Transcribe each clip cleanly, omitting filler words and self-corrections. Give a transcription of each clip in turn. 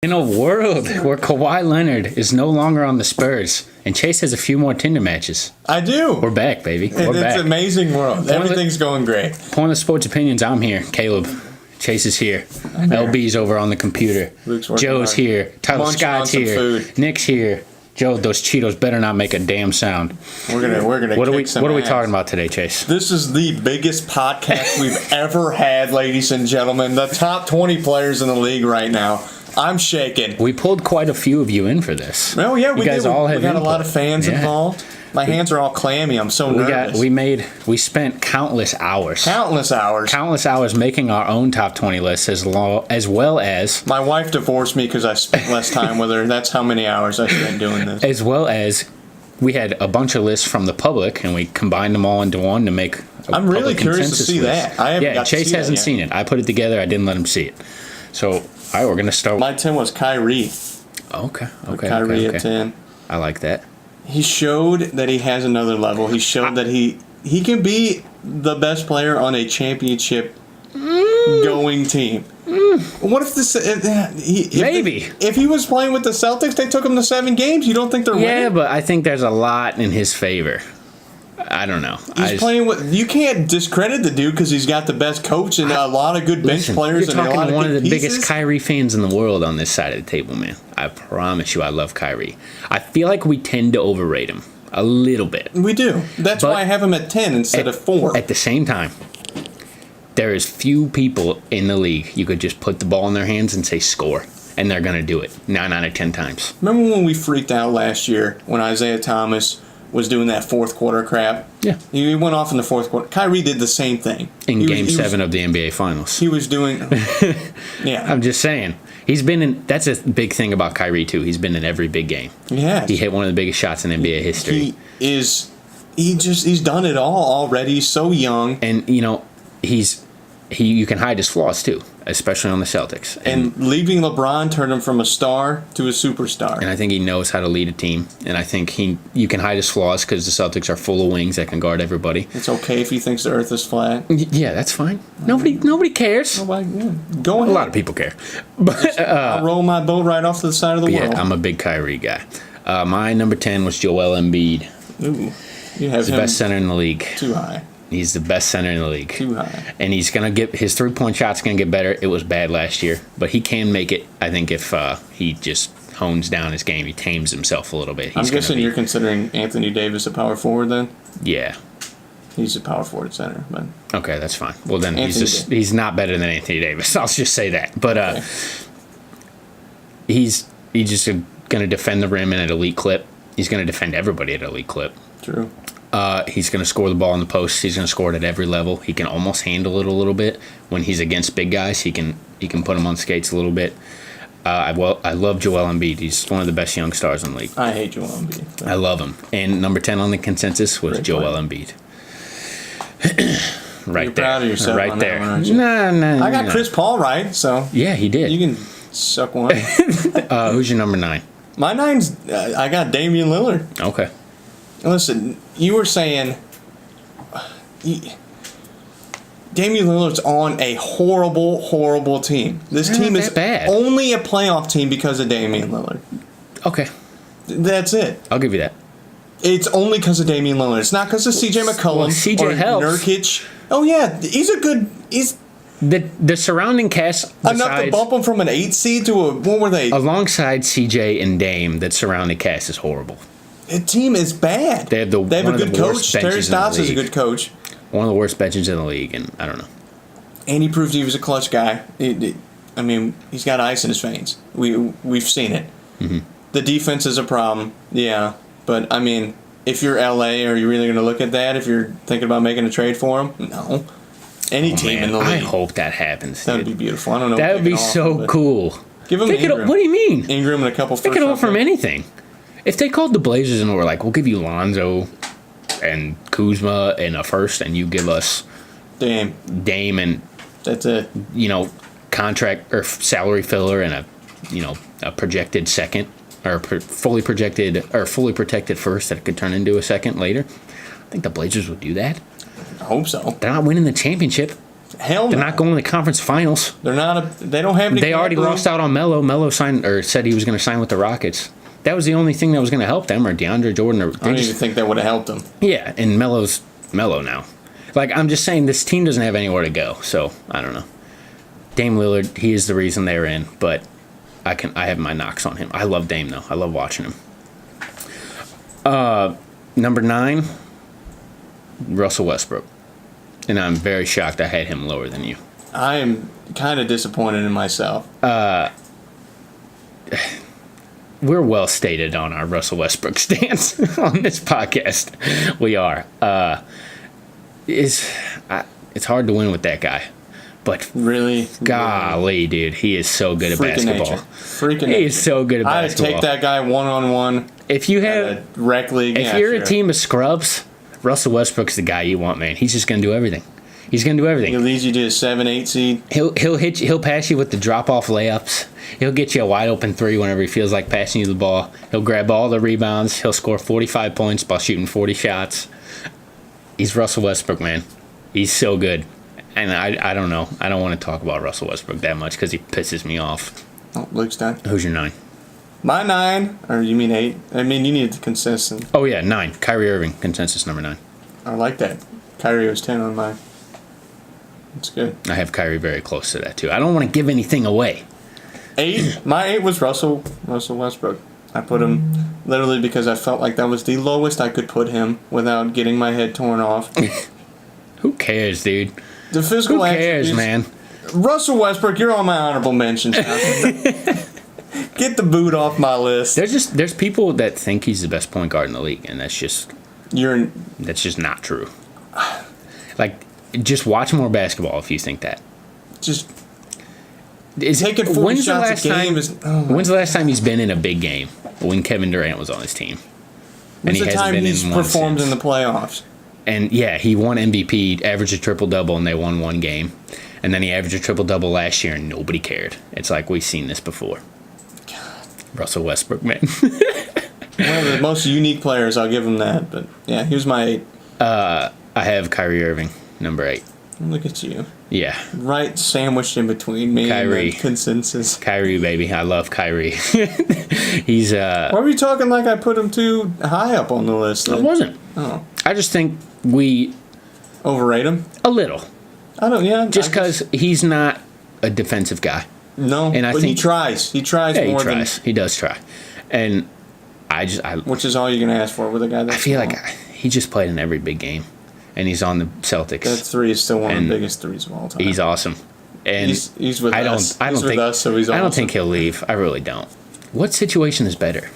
In a world where Kawhi Leonard is no longer on the Spurs and Chase has a few more Tinder matches, I do. We're back, baby. We're It's back. an amazing world. Everything's going great. Point of Sports Opinions, I'm here. Caleb. Chase is here. LB's over on the computer. Luke's working Joe's hard. here. Tyler Munching Scott's on some here. food. Nick's here. Joe, those Cheetos better not make a damn sound. We're gonna What are we kick some What are we ass. talking about today, Chase? This is the biggest podcast we've ever had, ladies and gentlemen. The top 20 players in the league right now. I'm shaking. We pulled quite a few of you in for this. Oh yeah, we guys did. all We have got a lot input. of fans Yeah. involved. My hands are all clammy. I'm so nervous. We spent countless hours. Countless hours. Countless hours making our own top 20 lists as well as My wife divorced me because I spent less time with her. That's how many hours I spent doing this. we had a bunch of lists from the public and we combined them all into one to make a I'm really public curious to consensus see list. that. I haven't got to Chase see that hasn't yet. seen it. I put it together. I didn't let him see it. So, all right, we're going to start. My 10 was Kyrie. Okay. Kyrie at 10. I like that. He showed that he has another level. He showed that he can be the best player on a championship going team. What if this? If he was playing with the Celtics, they took him to 7 games. You don't think they're Yeah, winning? but I think there's a lot in his favor. I don't know. He's playing with. You can't discredit the dude because he's got the best coach and a lot of good bench players You're and a talking lot to of one of good the pieces. biggest Kyrie fans in the world on this side of the table, man. I promise you, I love Kyrie. I feel like we tend to overrate him a little bit. We do. That's But why I have him at 10 instead of 4. At the same time, there is few people in the league you could just put the ball in their hands and say score, and they're going to do it 9 out of 10 times. Remember when we freaked out last year when Isaiah Thomas was doing that fourth quarter crap? Yeah. He went off in the fourth quarter. Kyrie did the same thing. In He was- Game he was- 7 of the NBA Finals. He was doing. Yeah. I'm just saying. He's been in. That's a big thing about Kyrie, too. He's been in every big game. Yeah. He hit one of the biggest shots in NBA history. He's done it all already. He's so young. And, you know, you can hide his flaws, too, especially on the Celtics. And leaving LeBron turned him from a star to a superstar. And I think he knows how to lead a team. And I think you can hide his flaws because the Celtics are full of wings that can guard everybody. It's okay if he thinks the earth is flat. Yeah, that's fine. Nobody cares. Nobody, go ahead. A lot of people care. But I'll roll my boat right off to the side of the world. yeah, I'm a big Kyrie guy. My number 10 was Joel Embiid. Ooh, you have He's the him best center in the league. too high. He's the best center in the league. Too high. And he's going to get his 3-point shot's going to get better. It was bad last year, but he can make it, I think, if he just hones down his game. He tames himself a little bit. I'm guessing you're considering Anthony Davis a power forward then? Yeah. He's a power forward center, but Okay, that's fine. Well, then Anthony he's not better than Anthony Davis. I'll just say that. But okay. he's just going to defend the rim at an elite clip. He's going to defend everybody at an elite clip. True. He's going to score the ball in the post. He's going to score it at every level. He can almost handle it a little bit. When he's against big guys, he can put them on skates a little bit. I love Joel Embiid. He's one of the best young stars in the league. I hate Joel Embiid. I love him. And number 10 on the consensus was Great Joel player. Embiid. Right You're there. proud of yourself right on there. that one, aren't you? No. I got Chris Paul right, so Yeah, he did. you can suck one. Who's your number 9? My 9's I got Damian Lillard. Okay. Listen, you were saying Damian Lillard's on a horrible, horrible team. This They're team not is that bad. only a playoff team because of Damian Lillard. Okay. That's it. I'll give you that. It's only because of Damian Lillard. It's not because of C.J. McCollum Well, CJ or helps. Nurkic. Oh yeah, he's The surrounding cast enough to bump him from an 8 seed to a what were they? alongside CJ and Dame, that surrounding cast is horrible. The team is bad. They have a one of good the worst coach. Terry benches in the Stotts is a league. good coach, One of the worst benches in the league, and I don't know. and he proved he was a clutch guy. I mean, he's got ice in his veins. We've seen it. Mm-hmm. The defense is a problem, yeah. But I mean, if you're LA, are you really going to look at that? If you're thinking about making a trade for him, no. Any team in the league. I hope that happens. That would dude. be beautiful. I don't know. That what would they be can offer, so but cool. Give him What Ingram. do you mean? Ingram and a couple. They could offer him anything. If they called the Blazers and were like, "We'll give you Lonzo and Kuzma and a first, and you give us Damn. Dame and That's it. contract or salary filler and a projected second or fully protected first that could turn into a second later," I think the Blazers would do that. I hope so. They're not winning the championship. Hell no. They're not going to the conference finals. They don't have any. They already lost out on Melo. Melo signed or said he was going to sign with the Rockets. That was the only thing that was going to help them, or DeAndre Jordan. Or I don't even think that would have helped them. Yeah, and Melo's Melo now. Like, I'm just saying, this team doesn't have anywhere to go. So I don't know. Dame Lillard, he is the reason they're in, but I have my knocks on him. I love Dame though. I love watching him. Number 9, Russell Westbrook, and I'm very shocked I had him lower than you. I am kind of disappointed in myself. We're well stated on our Russell Westbrook stance on this podcast. We are. It's hard to win with that guy. But really, golly, dude, he is so good at basketball. He is so good at basketball. I'd take that guy one-on-one. If you have a rec league, if you're a team of scrubs, Russell Westbrook's the guy you want, man. He's just gonna do everything. He's gonna do everything. He leads you to a 7-8 seed. He'll pass you with the drop off layups. He'll get you a wide open 3 whenever he feels like passing you the ball. He'll grab all the rebounds. He'll score 45 points by shooting 40 shots. He's Russell Westbrook, man. He's so good. And I don't know. I don't want to talk about Russell Westbrook that much because he pisses me off. Oh, Luke's done. Who's your 9? My 9, or you mean 8? I mean, you need the consensus. Oh, yeah, 9. Kyrie Irving, consensus number 9. I like that. Kyrie was 10 on mine. That's good. I have Kyrie very close to that, too. I don't want to give anything away. 8? My 8 was Russell Westbrook. I put him literally because I felt like that was the lowest I could put him without getting my head torn off. Who cares, dude? The physical Who cares, man? Russell Westbrook, you're on my honorable mentions. Get the boot off my list. There's people that think he's the best point guard in the league, and that's just not true. Like, just watch more basketball if you think that. Just taking 40 shots a game when's the last time he's been in a big game? When Kevin Durant was on his team. When's the time he's performed in the playoffs? And yeah, he won MVP, averaged a triple-double, and they won one game. And then he averaged a triple-double last year, and nobody cared. It's like we've seen this before. God. Russell Westbrook, man. One of the most unique players, I'll give him that. But yeah, here's my 8. I have Kyrie Irving, number 8. Look at you. Yeah. Right sandwiched in between me Kyrie. and the consensus. Kyrie, baby. I love Kyrie. He's Why were you talking like I put him too high up on the list? Then? I wasn't. Oh. I just think we overrate him a little. I don't. Yeah. Just because he's not a defensive guy. No. And but he tries. He tries more. He tries. He does try. And I which is all you're gonna ask for with a guy that. I feel like he just played in every big game. And he's on the Celtics. That 3 is still one of the biggest 3s of all time. He's awesome. And he's with us. He's with us, so he's awesome. I don't think he'll leave. I really don't. What situation is better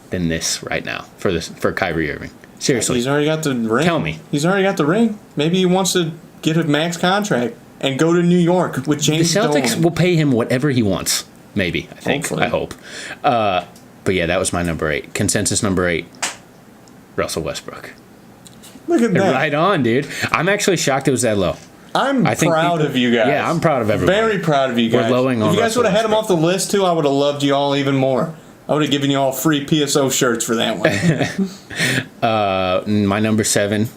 than this right now for Kyrie Irving? Seriously. He's already got the ring. Tell me. He's already got the ring. Maybe he wants to get a max contract and go to New York with James Dolan. The Celtics Dolan. will pay him whatever he wants. Maybe, I think. Hopefully. I hope. But yeah, that was my number 8. Consensus number 8, Russell Westbrook. Look at that. Right on, dude. I'm actually shocked it was that low. I'm proud of you guys. Yeah, I'm proud of everyone. Very proud of you guys. We're lowing on if you guys would have had him off the list, too, I would have loved you all even more. I would have given you all free PSO shirts for that one. My number 7,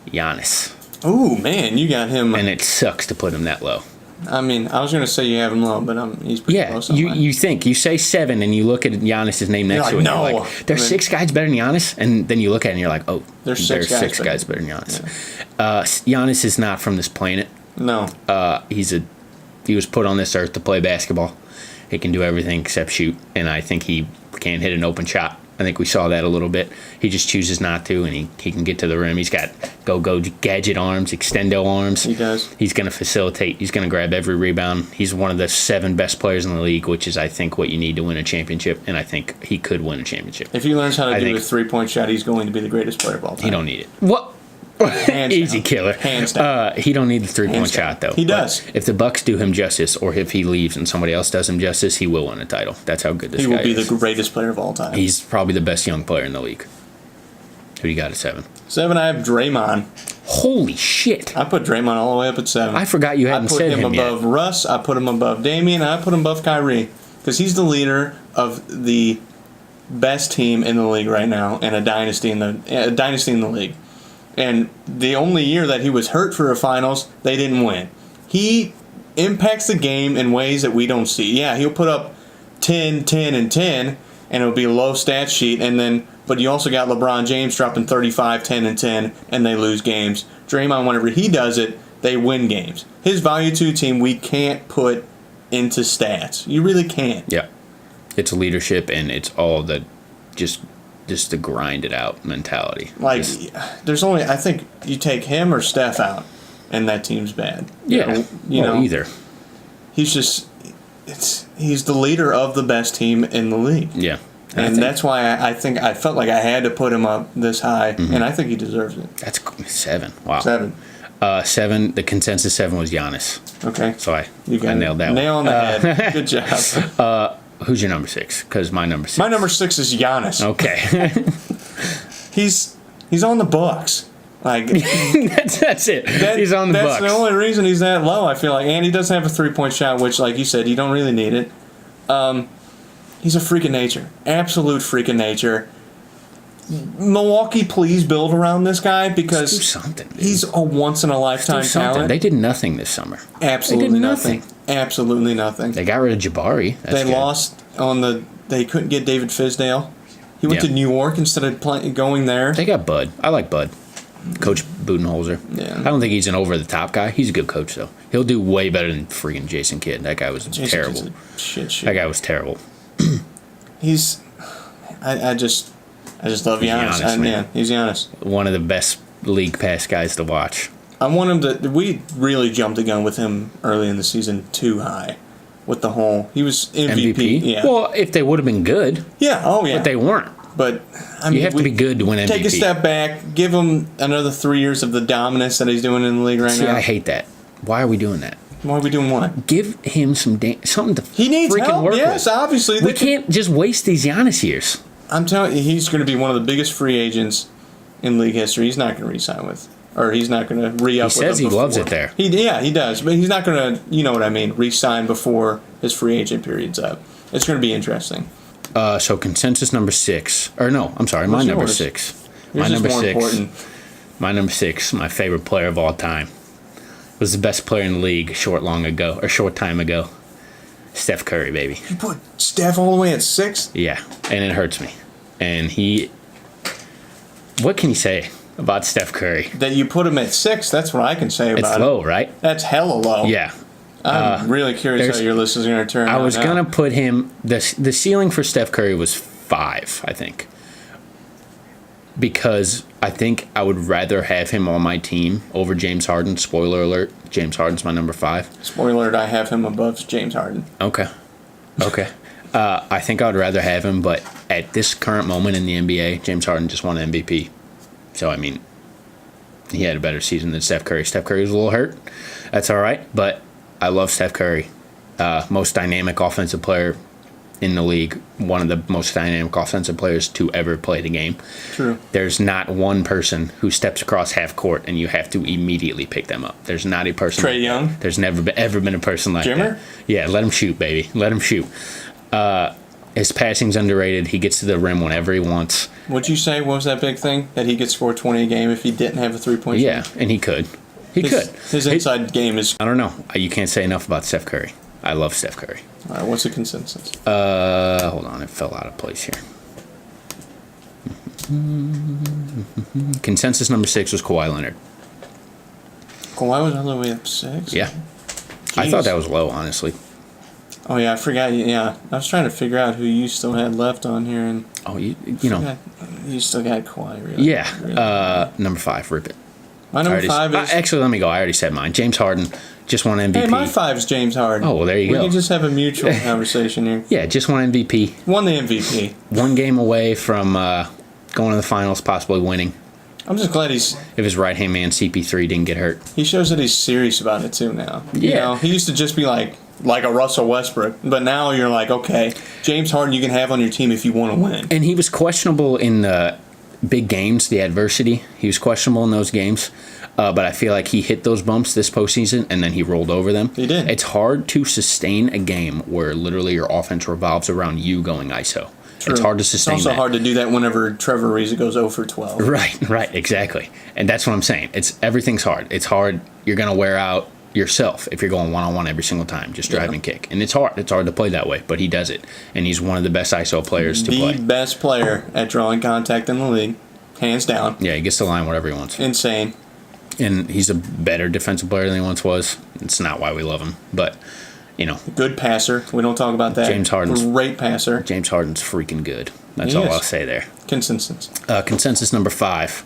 Giannis. Ooh, man, you got him. And it sucks to put him that low. I mean, I was going to say you have him low, but he's pretty close on mine. You say 7, and you look at Giannis' name next to it, and you're like, there's 6 guys better than Giannis? And then you look at it, and you're like, oh, there's 6 guys better than Giannis. Yeah. Giannis is not from this planet. No. He was put on this earth to play basketball. He can do everything except shoot, and I think he can hit an open shot. I think we saw that a little bit. He just chooses not to, and he can get to the rim. He's got go gadget arms, extendo arms. He does. He's going to facilitate. He's going to grab every rebound. He's one of the 7 best players in the league, which is, I think, what you need to win a championship, and I think he could win a championship. If he learns how to do a 3-point shot, he's going to be the greatest player of all time. He don't need it. What? Easy down. killer. Hands down. He don't need the 3-point shot, though. He does. If the Bucks do him justice, or if he leaves and somebody else does him justice, he will win a title. That's how good this guy is. He will be the greatest player of all time. He's probably the best young player in the league. Who do you got at 7? 7, I have Draymond. Holy shit. I put Draymond all the way up at 7. I forgot you hadn't said him yet. I put him above Russ. I put him above Damian. I put him above Kyrie. Because he's the leader of the best team in the league right now and a dynasty in the league. And the only year that he was hurt for a finals, they didn't win. he impacts the game in ways that we don't see. Yeah, he'll put up 10, 10, and 10, and it'll be a low stat sheet, but you also got LeBron James dropping 35, 10, and 10, and they lose games. Draymond, whenever he does it, they win games. His value to a team we can't put into stats. You really can't. Yeah. It's leadership, and it's all the just the grind it out mentality. Like, there's only, I think you take him or Steph out, and that team's bad. Yeah. Either. He's just, he's the leader of the best team in the league. Yeah. And that's why I think I felt like I had to put him up this high, and I think he deserves it. That's 7. Wow. 7. 7. The consensus 7 was Giannis. Okay. So I nailed that Nail on the head. Good job. Who's your number 6? Because my number 6. My number 6 is Giannis. Okay. He's on the Bucks. Like that's it. He's on the Bucks. That's the only reason he's that low, I feel like. And he doesn't have a 3-point shot, which, like you said, you don't really need it. He's a freak of nature. Absolute freak of nature. Milwaukee, please build around this guy because do something, dude. He's a once-in-a-lifetime talent. They did nothing this summer. Absolutely nothing. Absolutely nothing. They got rid of Jabari. They lost they couldn't get David Fizdale. He went to New York instead of going there. They got Bud. I like Bud. Coach Budenholzer. Yeah. I don't think he's an over-the-top guy. He's a good coach, though. He'll do way better than freaking Jason Kidd. That guy was terrible. Shit. That guy was terrible. I just love Giannis. Man. He's Giannis. One of the best league pass guys to watch. I want him to. We really jumped the gun with him early in the season too high, with the whole. He was MVP. Yeah. Well, if they would have been good. Yeah. Oh yeah. But they weren't. But I mean, you have to be good to win MVP. Take a step back. Give him another 3 years of the dominance that he's doing in the league right now. I hate that. Why are we doing that? Why are we doing what? Give him something to he needs freaking help. work Yes, with. obviously. We can't just waste these Giannis years. I'm telling you, he's going to be one of the biggest free agents in league history. He's not going to re-sign with, or he's not going to re-up with. He says he loves it there. He does, but he's not going to, you know what I mean, re-sign before his free agent period's up. It's going to be interesting. So consensus number 6, or no, I'm sorry, my number 6. My number 6. My number 6, my favorite player of all time, was the best player in the league a short time ago. Steph Curry, baby. You put Steph all the way at 6? Yeah, and it hurts me. And what can you say about Steph Curry? That you put him at 6, that's what I can say about it. It's low, right? That's hella low. Yeah. I'm really curious how your list is going to turn out. I was going to put him, the ceiling for Steph Curry was 5, I think. Because I think I would rather have him on my team over James Harden. Spoiler alert, James Harden's my number 5. Spoiler alert, I have him above James Harden. Okay. I think I would rather have him, but at this current moment in the NBA, James Harden just won MVP. So, I mean, he had a better season than Steph Curry. Steph Curry was a little hurt. That's all right, but I love Steph Curry. Most dynamic offensive player in the league. One of the most dynamic offensive players to ever play the game. True. There's not one person who steps across half court and you have to immediately pick them up. There's not a person. Trae Young? There's never ever been a person like Jimmer? that. Yeah, let him shoot, baby. Let him shoot. His passing's underrated. He gets to the rim whenever he wants. What'd you say? What was that big thing? That he could score 20 a game if he didn't have a 3-point shot? Yeah, and he could. His inside game is... I don't know. You can't say enough about Steph Curry. I love Steph Curry. All right, what's the consensus? Hold on. It fell out of place here. Consensus number 6 was Kawhi Leonard. Kawhi was all the way up 6? Yeah. Jeez. I thought that was low, honestly. Oh, yeah, I forgot. Yeah, I was trying to figure out who you still had left on here. And you know. You still got Kawhi, really. Yeah. Really. Number 5, rip it. My number 5 is... Actually, let me go. I already said mine. James Harden just won MVP. Hey, my 5 is James Harden. Oh, well, there you go. We can just have a mutual conversation here. Yeah, just won MVP. Won the MVP. One game away from going to the finals, possibly winning. I'm just glad if his right-hand man, CP3, didn't get hurt. He shows that he's serious about it, too, now. Yeah. You know, he used to just be like a Russell Westbrook. But now you're like, okay, James Harden you can have on your team if you want to win. And he was questionable in the big games, the adversity. He was questionable in those games. But I feel like he hit those bumps this postseason, and then he rolled over them. He did. It's hard to sustain a game where literally your offense revolves around you going ISO. True. It's hard to sustain that. It's also hard to do that whenever Trevor Ariza goes 0 for 12. Right, exactly. And that's what I'm saying. Everything's hard. It's hard. You're going to wear out. yourself if you're going one-on-one every single time, just drive and kick. And it's hard. It's hard to play that way, but he does it. And he's one of the best ISO players to play. The best player at drawing contact in the league, hands down. Yeah, he gets to line whatever he wants. Insane. And he's a better defensive player than he once was. It's not why we love him, but, Good passer. We don't talk about that. James Harden's great passer. James Harden's freaking good. That's He all is. I'll say there. Consensus. Consensus number 5,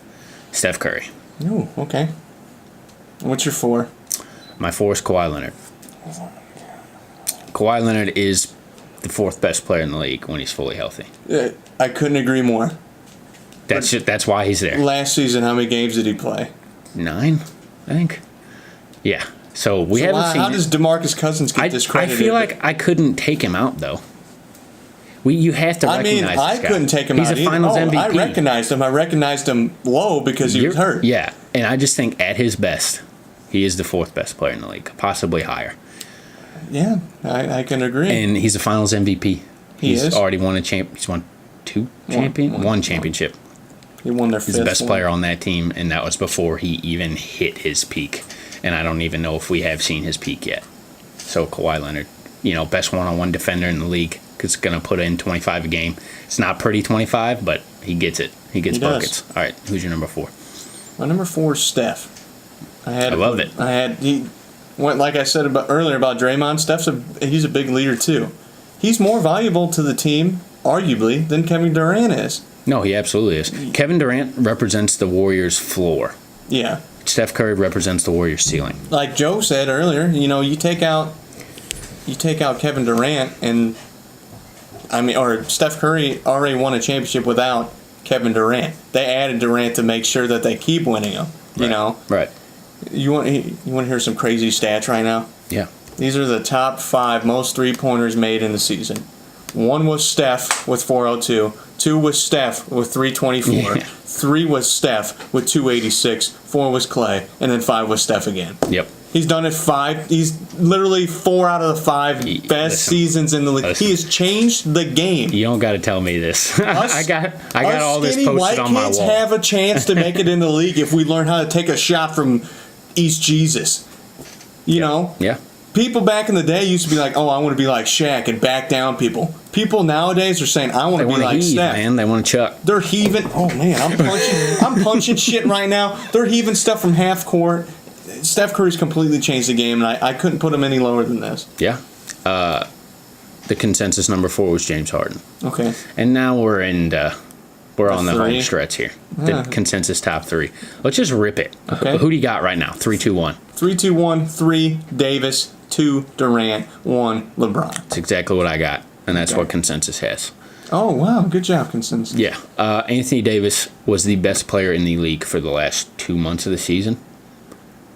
Steph Curry. Ooh, okay. What's your 4? My 4 is Kawhi Leonard. Kawhi Leonard is the 4th best player in the league when he's fully healthy. I couldn't agree more. That's why he's there. Last season, how many games did he play? 9, I think. Yeah. So we haven't seen. How does DeMarcus Cousins get I discredited? feel like I couldn't take him out though. You have to recognize I this guy. couldn't take him He's out. a Finals MVP. I recognized him. I recognized him low because he was hurt. Yeah, and I just think at his best, he is the 4th best player in the league, possibly higher. Yeah, I can agree. And he's a Finals MVP. He's already won a champ. He's won 2 one championship. He won their He's 5th the best one. player on that team, and that was before he even hit his peak. And I don't even know if we have seen his peak yet. So Kawhi Leonard, best one-on-one defender in the league, because going to put in 25 a game. It's not pretty 25, but he gets it. He gets buckets. All right, who's your number 4? My number 4 is Steph. I love it. Like I said earlier about Draymond, he's a big leader too. He's more valuable to the team, arguably, than Kevin Durant is. No, he absolutely is. Kevin Durant represents the Warriors' floor. Yeah. Steph Curry represents the Warriors' ceiling. Like Joe said earlier, you take out Kevin Durant or Steph Curry already won a championship without Kevin Durant. They added Durant to make sure that they keep winning them. Right. You want to hear some crazy stats right now? Yeah. These are the top 5 most 3-pointers made in the season. 1 was Steph with 402. 2 was Steph with 324. 3 was Steph with 286. 4 was Clay, and then 5 was Steph again. Yep. He's done it 5. He's literally 4 out of the 5 best seasons in the league. He has changed the game. You don't got to tell me this. I got all this posted white on my kids wall. have a chance to make it in the league if we learn how to take a shot from East Jesus. You know? Yeah. People back in the day used to be like, "Oh, I want to be like Shaq," and back down people. People nowadays are saying, "I want to be like Steph." Man, they want to chuck. They're heaving. Oh man, I'm punching shit right now. They're heaving stuff from half court. Steph Curry's completely changed the game, and I couldn't put him any lower than this. Yeah. The consensus number 4 was James Harden. Okay. And now we're on the home 3? stretch here. The consensus top 3. Let's just rip it. Okay. Who do you got right now? 3, 2, 1. 3, 2, 1. 3 Davis. 2 Durant. 1 LeBron. That's exactly what I got, and that's what consensus has. Oh wow, good job, consensus. Yeah. Anthony Davis was the best player in the league for the last 2 months of the season,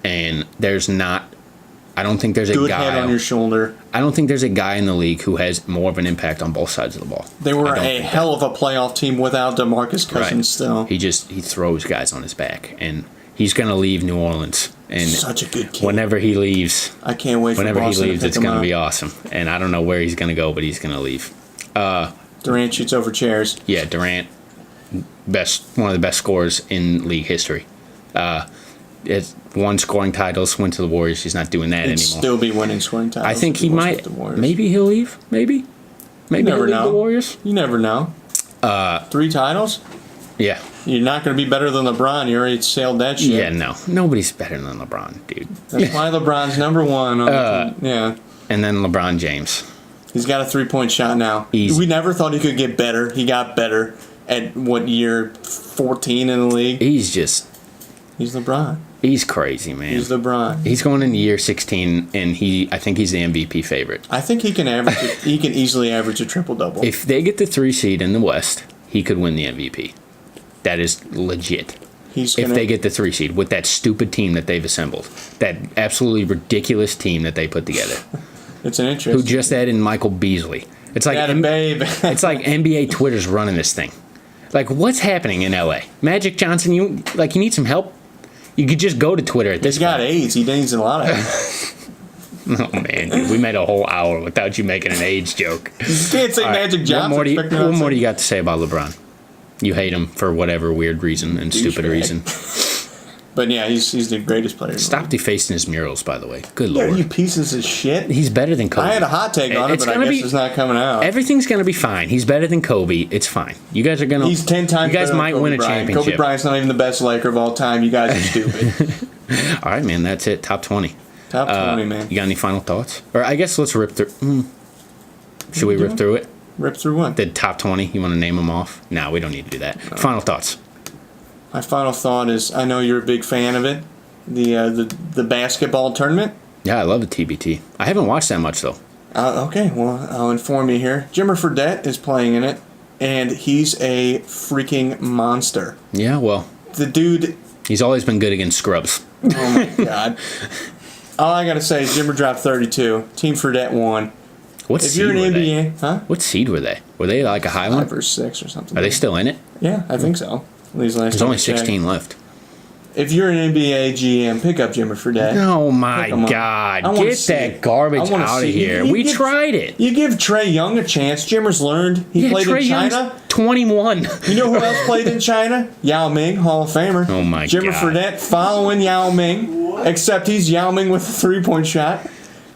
and I don't think there's a Good guy head on your shoulder. I don't think there's a guy in the league who has more of an impact on both sides of the ball. They were a hell of a playoff team without DeMarcus Cousins. Still, he throws guys on his back, and he's gonna leave New Orleans. And such a good kid. Whenever he leaves, I can't wait. Whenever for Boston he leaves, to pick it's him gonna up. be awesome. And I don't know where he's gonna go, but he's gonna leave. Durant shoots over chairs. Yeah, Durant, one of the best scorers in league history. It's won scoring titles, went to the Warriors. He's not doing that He'd anymore. still be winning scoring titles. I think he might. with the Warriors. Maybe he'll leave. Maybe You never he'll leave know. the Warriors. You never know. 3 titles. Yeah. You're not going to be better than LeBron. You already sailed that ship. Yeah, no. Nobody's better than LeBron, dude. That's why LeBron's number 1. On the team. Yeah. And then LeBron James. He's got a 3-point shot now. Easy. We never thought he could get better. He got better at what year? 14 in the league. He's LeBron. He's crazy, man. He's LeBron. He's going into year 16, and I think he's the MVP favorite. I think he can average. He can easily average a triple double. If they get the 3 seed in the West, he could win the MVP. That is legit. If they get the 3 seed with that stupid team that they've assembled, that absolutely ridiculous team that they put together, it's an interest. who just added Michael Beasley. It's like babe. It's like NBA Twitter's running this thing. Like, what's happening in LA? Magic Johnson, you need some help? You could just go to Twitter at this He's got point. AIDS. He needs a lot of AIDS. Oh, man, dude, we made a whole hour without you making an AIDS joke. You can't say All right, Magic Johnson. What more do you got to say about LeBron? You hate him for whatever weird reason and stupid Douchebag. reason. But yeah, he's the greatest player. Stop defacing his murals, by the way. Good Yeah, lord. you pieces of shit. He's better than Kobe. I had a hot take on it, It's but I gonna guess be- it's not coming out. Everything's gonna be fine. He's better than Kobe. It's fine. You guys are gonna. He's 10 times You guys better than might Kobe win a Bryant. championship. Kobe Bryant's not even the best Laker of all time. You guys are stupid. All right, man. That's it. Top 20. Top 20, man. You got any final thoughts? Or I guess let's rip through. Should we rip through it? Rip through what? The top 20. You want to name them off? No, we don't need to do that. Final thoughts. My final thought is, I know you're a big fan of it. The basketball tournament. Yeah, I love the TBT. I haven't watched that much though. Okay, well, I'll inform you here. Jimmer Fredette is playing in it, and he's a freaking monster. Yeah, well, The dude, he's always been good against scrubs. oh my god. All I gotta say is Jimmer dropped 32. Team Fredette won. What If seed you're an were they? NBA, huh? What seed were they? Were they like a high 5 one? or 6 or something. Are they still in it? Yeah, I think so. These last There's only time I checked. 16 left. If you're an NBA GM, pick up Jimmer Fredette. Oh my Pick 'em up. God. I wanna Get see that it. garbage I wanna out of see- here. you We give- tried it. You give Trey Young a chance. Jimmer's learned. He played Trae in Young's China. 21. You know who else played in China? Yao Ming, Hall of Famer. Oh my Jimmer God. Fredette following Yao Ming, except he's Yao Ming with a 3-point shot.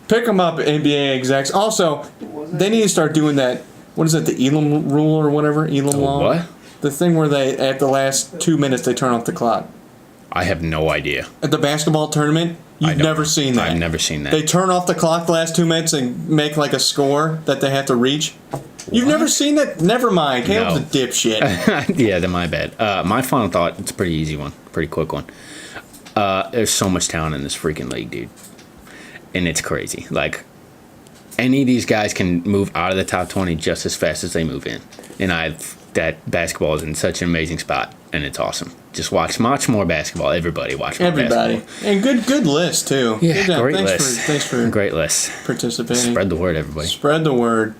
Pick him up, NBA execs. Also, they need to start doing that. What is it, the Elam rule or whatever? Elam law? what? The thing where they, at the last 2 minutes, they turn off the clock. I have no idea. At the basketball tournament, I you've don't- never seen that. I've never seen that. They turn off the clock the last 2 minutes and make like a score that they have to reach. You've never seen that? Never mind. Caleb's No. a dipshit. Yeah, then my bad. My final thought, it's a pretty easy one. Pretty quick one. There's so much talent in this freaking league, dude. And it's crazy. Like, any of these guys can move out of the top 20 just as fast as they move in. And that basketball is in such an amazing spot, and it's awesome. Just watch more basketball. Everybody watch more Everybody. basketball. And good list, too. Yeah, Good job. great Thanks list. thanks for Great list. participating. Spread the word, everybody. Spread the word.